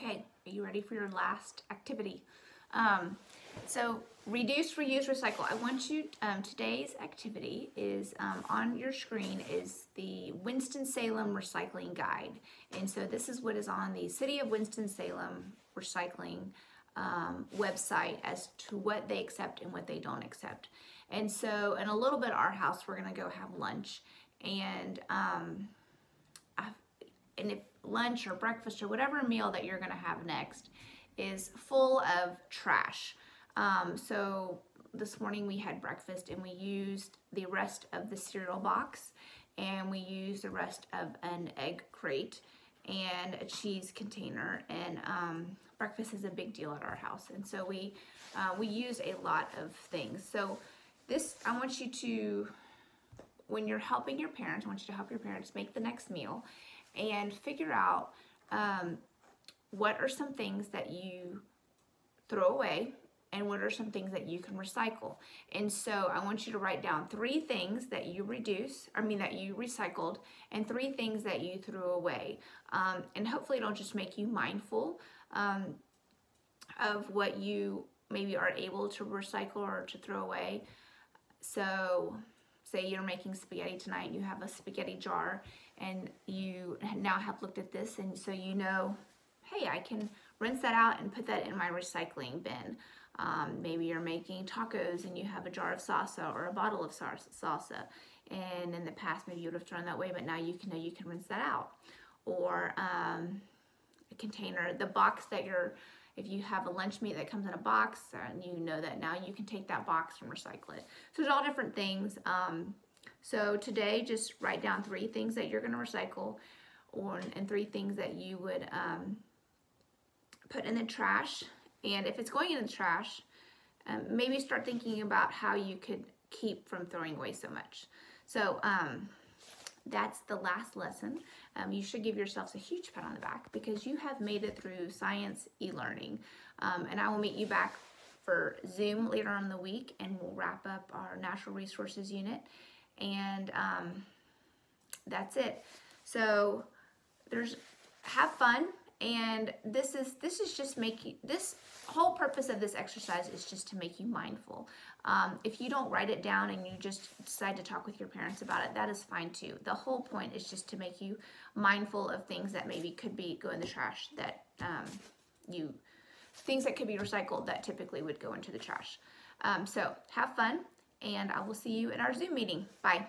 Okay, are you ready for your last activity? So reduce, reuse, recycle. I want you, today's activity is on your screen is the Winston-Salem Recycling Guide. And so this is what is on the City of Winston-Salem Recycling website as to what they accept and what they don't accept. And so in a little bit at our house, we're gonna go have lunch. And if lunch or breakfast or whatever meal that you're gonna have next is full of trash. So this morning we had breakfast and we used the rest of the cereal box, and we used the rest of an egg crate and a cheese container, and breakfast is a big deal at our house, and so we use a lot of things. So this, I want you to, when you're helping your parents, I want you to help your parents make the next meal and figure out what are some things that you throw away and what are some things that you can recycle. And so I want you to write down 3 things that you that you recycled, and 3 things that you threw away. And hopefully it'll just make you mindful of what you maybe are able to recycle or to throw away. So say you're making spaghetti tonight, you have a spaghetti jar, and you now have looked at this, and so you know, hey, I can rinse that out and put that in my recycling bin. Maybe you're making tacos and you have a jar of salsa or a bottle of salsa, and in the past maybe you would have thrown that away, but now you can know you can rinse that out. Or a container, the box that if you have a lunch meat that comes in a box, and you know that now you can take that box and recycle it. So there's all different things. So today, just write down 3 things that you're going to recycle, and 3 things that you would put in the trash. And if it's going in the trash, maybe start thinking about how you could keep from throwing away so much. So that's the last lesson. You should give yourselves a huge pat on the back because you have made it through science e-learning. And I will meet you back for Zoom later on in the week, and we'll wrap up our natural resources unit. And that's it. So have fun. And this is just this whole purpose of this exercise is just to make you mindful. If you don't write it down and you just decide to talk with your parents about it, that is fine too. The whole point is just to make you mindful of things that maybe could go in the trash, that things that could be recycled that typically would go into the trash. So have fun, and I will see you in our Zoom meeting. Bye.